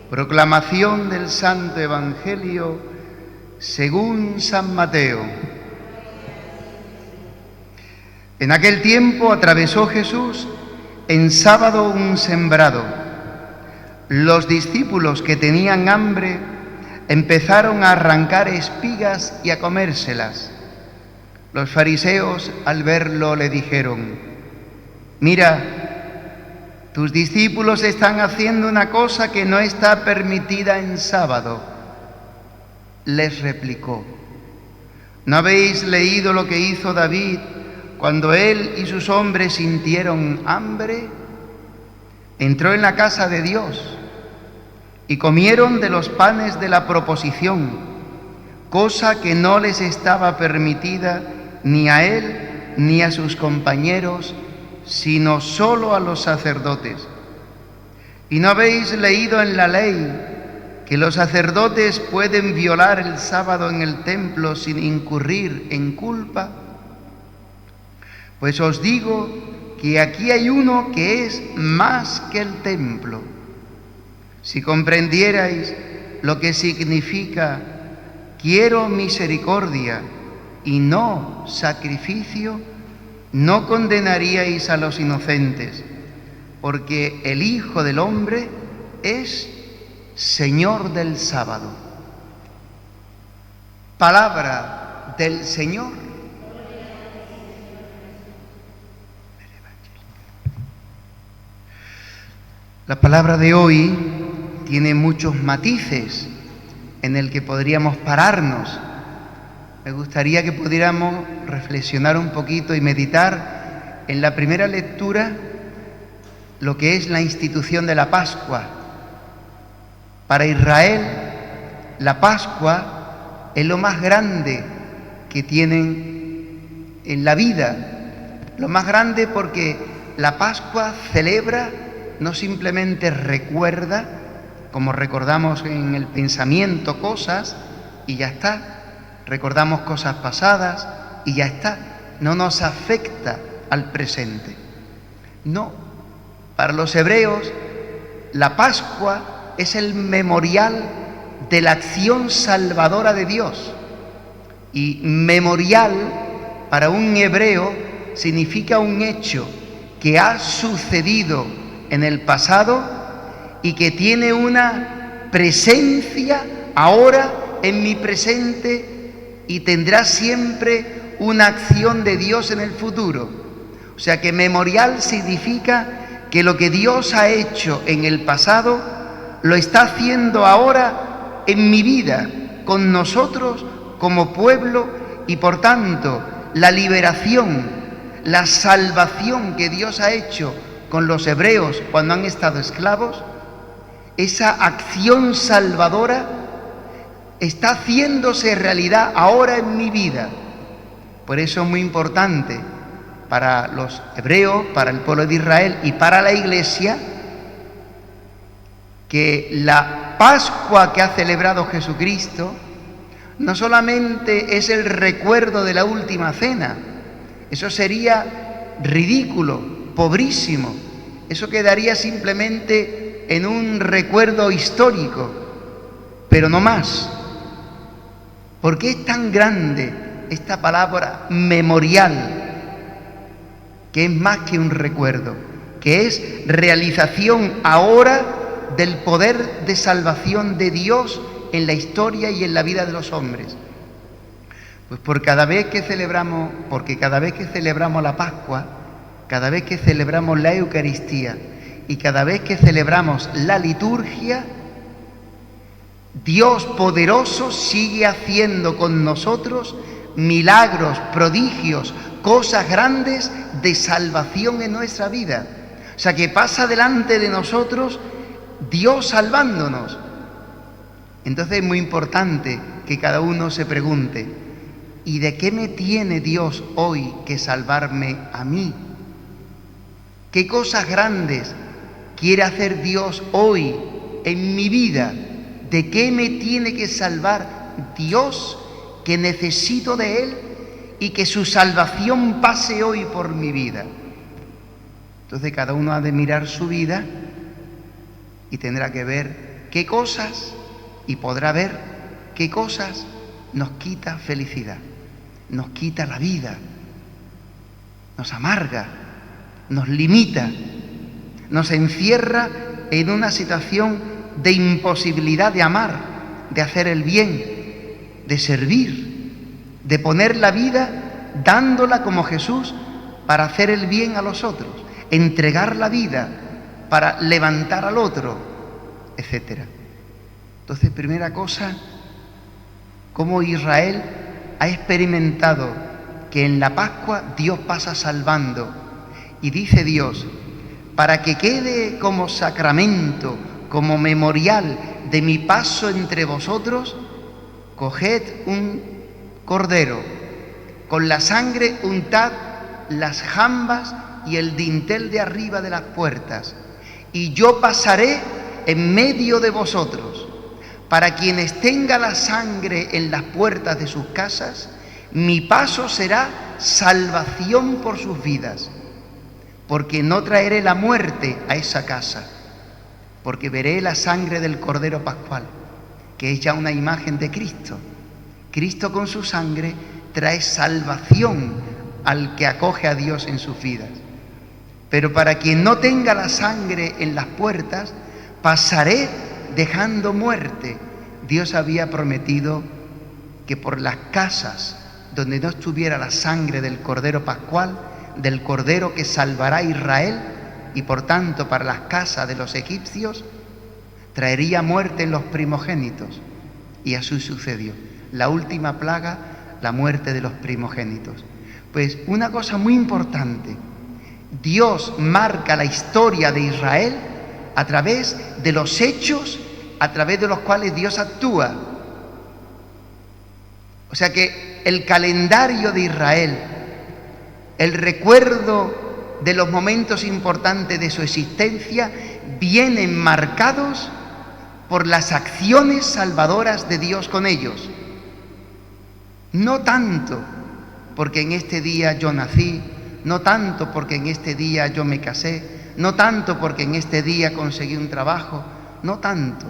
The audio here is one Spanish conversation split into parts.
Proclamación del Santo Evangelio según San Mateo. En aquel tiempo atravesó Jesús en sábado un sembrado. Los discípulos que tenían hambre empezaron a arrancar espigas y a comérselas. Los fariseos, al verlo, le dijeron: «Mira, tus discípulos están haciendo una cosa que no está permitida en sábado». Les replicó: ¿no habéis leído lo que hizo David cuando él y sus hombres sintieron hambre? Entró en la casa de Dios y comieron de los panes de la proposición, cosa que no les estaba permitida ni a él ni a sus compañeros, sino solo a los sacerdotes. ¿Y no habéis leído en la ley que los sacerdotes pueden violar el sábado en el templo sin incurrir en culpa? Pues os digo que aquí hay uno que es más que el templo. Si comprendierais lo que significa quiero misericordia y no sacrificio, no condenaríais a los inocentes, porque el Hijo del Hombre es Señor del sábado. Palabra del Señor. La palabra de hoy tiene muchos matices en el que podríamos pararnos. Me gustaría que pudiéramos reflexionar un poquito y meditar en la primera lectura lo que es la institución de la Pascua. Para Israel, la Pascua es lo más grande que tienen en la vida. Lo más grande porque la Pascua celebra, no simplemente recuerda, como recordamos en el pensamiento cosas y ya está. Recordamos cosas pasadas y ya está. No nos afecta al presente. No. Para los hebreos, la Pascua es el memorial de la acción salvadora de Dios. Y memorial para un hebreo significa un hecho que ha sucedido en el pasado y que tiene una presencia ahora en mi presente y tendrá siempre una acción de Dios en el futuro. O sea que memorial significa que lo que Dios ha hecho en el pasado lo está haciendo ahora en mi vida, con nosotros como pueblo, y por tanto la liberación, la salvación que Dios ha hecho con los hebreos cuando han estado esclavos, esa acción salvadora está haciéndose realidad ahora en mi vida. Por eso es muy importante para los hebreos, para el pueblo de Israel y para la Iglesia, que la Pascua que ha celebrado Jesucristo no solamente es el recuerdo de la última cena. Eso sería ridículo, pobrísimo. Eso quedaría simplemente en un recuerdo histórico, pero no más. ¿Por qué es tan grande esta palabra memorial? Que es más que un recuerdo, que es realización ahora del poder de salvación de Dios en la historia y en la vida de los hombres. Pues porque cada vez que celebramos la Pascua, cada vez que celebramos la Eucaristía y cada vez que celebramos la liturgia, Dios poderoso sigue haciendo con nosotros milagros, prodigios, cosas grandes de salvación en nuestra vida. O sea que pasa delante de nosotros Dios salvándonos. Entonces es muy importante que cada uno se pregunte: ¿y de qué me tiene Dios hoy que salvarme a mí? ¿Qué cosas grandes quiere hacer Dios hoy en mi vida? ¿De qué me tiene que salvar Dios que necesito de Él y que su salvación pase hoy por mi vida? Entonces cada uno ha de mirar su vida y tendrá que ver qué cosas, y podrá ver qué cosas nos quita felicidad, nos quita la vida, nos amarga, nos limita, nos encierra en una situación de imposibilidad de amar, de hacer el bien, de servir, de poner la vida dándola como Jesús para hacer el bien a los otros, entregar la vida para levantar al otro, etc. Entonces, primera cosa, cómo Israel ha experimentado que en la Pascua Dios pasa salvando. Y dice Dios, para que quede como sacramento, como memorial de mi paso entre vosotros, coged un cordero, con la sangre untad las jambas y el dintel de arriba de las puertas, y yo pasaré en medio de vosotros. Para quienes tenga la sangre en las puertas de sus casas, mi paso será salvación por sus vidas, porque no traeré la muerte a esa casa, porque veré la sangre del Cordero Pascual, que es ya una imagen de Cristo. Cristo con su sangre trae salvación al que acoge a Dios en sus vidas. Pero para quien no tenga la sangre en las puertas, pasaré dejando muerte. Dios había prometido que por las casas donde no estuviera la sangre del Cordero Pascual, del Cordero que salvará a Israel, y por tanto para las casas de los egipcios, traería muerte en los primogénitos. Y así sucedió. La última plaga, la muerte de los primogénitos. Pues una cosa muy importante, Dios marca la historia de Israel a través de los hechos a través de los cuales Dios actúa. O sea que el calendario de Israel, el recuerdo de los momentos importantes de su existencia, vienen marcados por las acciones salvadoras de Dios con ellos. No tanto porque en este día yo nací, no tanto porque en este día yo me casé, no tanto porque en este día conseguí un trabajo, no tanto,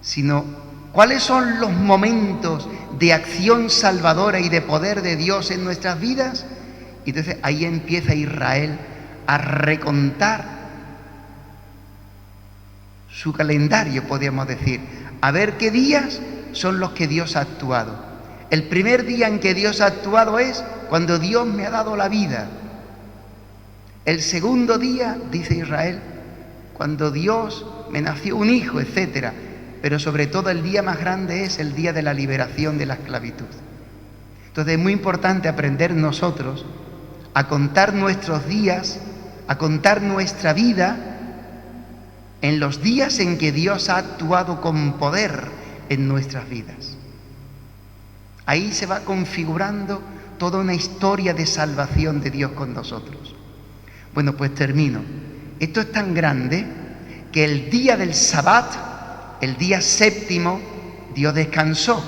sino cuáles son los momentos de acción salvadora y de poder de Dios en nuestras vidas. Y entonces ahí empieza Israel a recontar su calendario, podríamos decir, a ver qué días son los que Dios ha actuado. El primer día en que Dios ha actuado es cuando Dios me ha dado la vida. El segundo día, dice Israel, cuando Dios me nació un hijo, etc. Pero sobre todo el día más grande es el día de la liberación de la esclavitud. Entonces es muy importante aprender nosotros a contar nuestros días, a contar nuestra vida en los días en que Dios ha actuado con poder en nuestras vidas. Ahí se va configurando toda una historia de salvación de Dios con nosotros. Bueno, pues termino. Esto es tan grande que el día del Sabbat, el día séptimo, Dios descansó.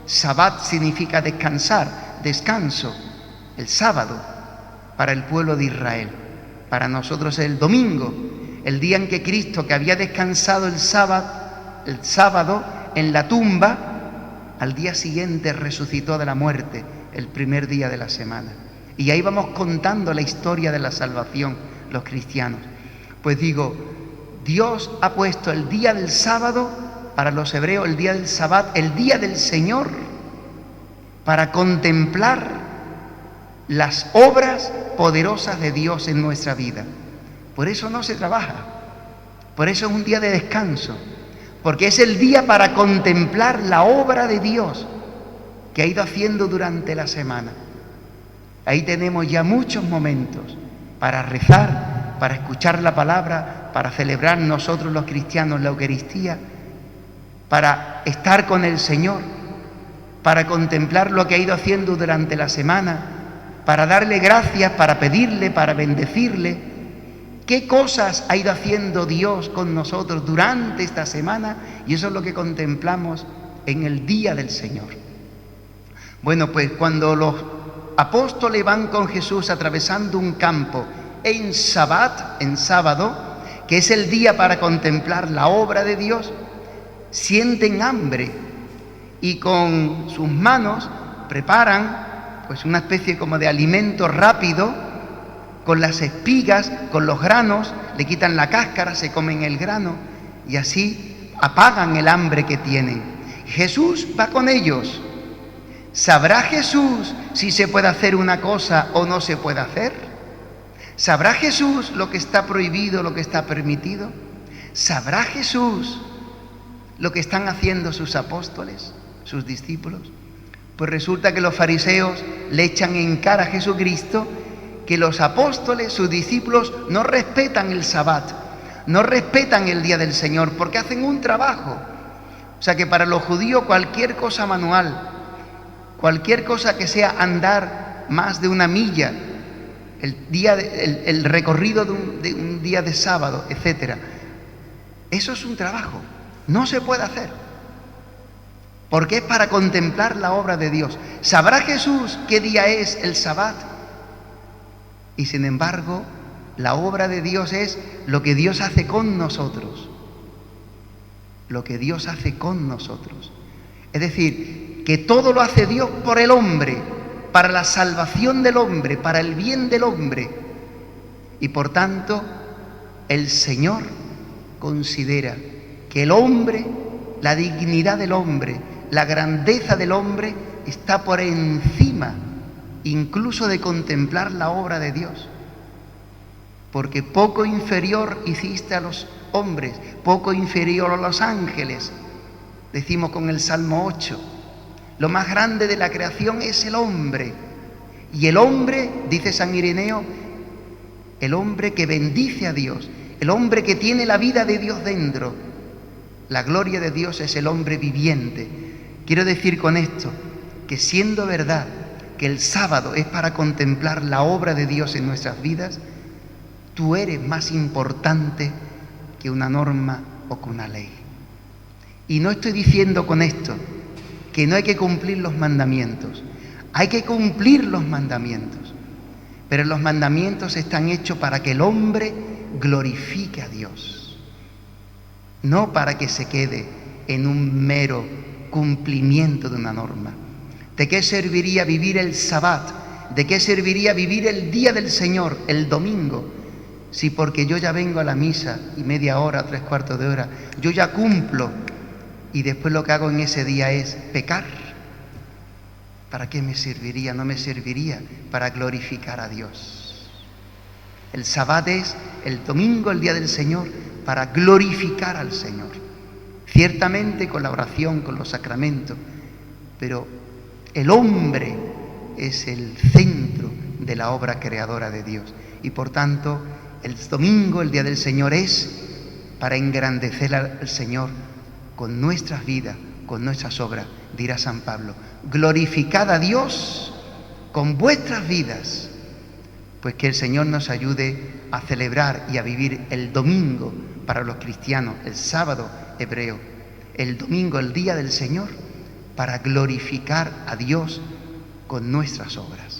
Sabbat significa descansar, descanso, el sábado, para el pueblo de Israel. Para nosotros es el domingo, el día en que Cristo, que había descansado el sábado en la tumba, al día siguiente resucitó de la muerte, el primer día de la semana. Y ahí vamos contando la historia de la salvación, los cristianos. Pues digo, Dios ha puesto el día del sábado, para los hebreos el día del Sabbat, el día del Señor, para contemplar las obras poderosas de Dios en nuestra vida. Por eso no se trabaja, por eso es un día de descanso, porque es el día para contemplar la obra de Dios que ha ido haciendo durante la semana. Ahí tenemos ya muchos momentos para rezar, para escuchar la palabra, para celebrar nosotros los cristianos la Eucaristía, para estar con el Señor, para contemplar lo que ha ido haciendo durante la semana, para darle gracias, para pedirle, para bendecirle. ¿Qué cosas ha ido haciendo Dios con nosotros durante esta semana? Y eso es lo que contemplamos en el día del Señor. Bueno, pues cuando los apóstoles van con Jesús atravesando un campo en Sabbat, en sábado, que es el día para contemplar la obra de Dios, sienten hambre y con sus manos preparan pues una especie como de alimento rápido, con las espigas, con los granos, le quitan la cáscara, se comen el grano y así apagan el hambre que tienen. Jesús va con ellos. ¿Sabrá Jesús si se puede hacer una cosa o no se puede hacer? ¿Sabrá Jesús lo que está prohibido, lo que está permitido? ¿Sabrá Jesús lo que están haciendo sus apóstoles, sus discípulos? Pues resulta que los fariseos le echan en cara a Jesucristo que los apóstoles, sus discípulos, no respetan el Sabbat, no respetan el día del Señor, porque hacen un trabajo. O sea que para los judíos cualquier cosa manual, cualquier cosa que sea andar más de una milla, el recorrido de un día de sábado, etc., eso es un trabajo, no se puede hacer, porque es para contemplar la obra de Dios. ¿Sabrá Jesús qué día es el Sabbat? Y sin embargo, la obra de Dios es lo que Dios hace con nosotros, lo que Dios hace con nosotros. Es decir, que todo lo hace Dios por el hombre, para la salvación del hombre, para el bien del hombre. Y por tanto, el Señor considera que el hombre, la dignidad del hombre, la grandeza del hombre está por encima incluso de contemplar la obra de Dios. Porque poco inferior hiciste a los hombres, poco inferior a los ángeles. Decimos con el Salmo 8, lo más grande de la creación es el hombre. Y el hombre, dice San Ireneo, el hombre que bendice a Dios, el hombre que tiene la vida de Dios dentro. La gloria de Dios es el hombre viviente. Quiero decir con esto que siendo verdad que el sábado es para contemplar la obra de Dios en nuestras vidas, tú eres más importante que una norma o que una ley. Y no estoy diciendo con esto que no hay que cumplir los mandamientos. Hay que cumplir los mandamientos. Pero los mandamientos están hechos para que el hombre glorifique a Dios. No para que se quede en un mero cumplimiento de una norma. ¿De qué serviría vivir el Sabbat? ¿De qué serviría vivir el día del Señor, el domingo? Si porque yo ya vengo a la misa y media hora, 3/4 de hora, yo ya cumplo y después lo que hago en ese día es pecar. ¿Para qué me serviría? No me serviría para glorificar a Dios. El Sabbat es el domingo, el día del Señor, para glorificar al Señor. Ciertamente con la oración, con los sacramentos, pero el hombre es el centro de la obra creadora de Dios. Y por tanto, el domingo, el día del Señor, es para engrandecer al Señor con nuestras vidas, con nuestras obras, dirá San Pablo. Glorificad a Dios con vuestras vidas. Pues que el Señor nos ayude a celebrar y a vivir el domingo para los cristianos, el sábado hebreo, el domingo, el día del Señor, para glorificar a Dios con nuestras obras.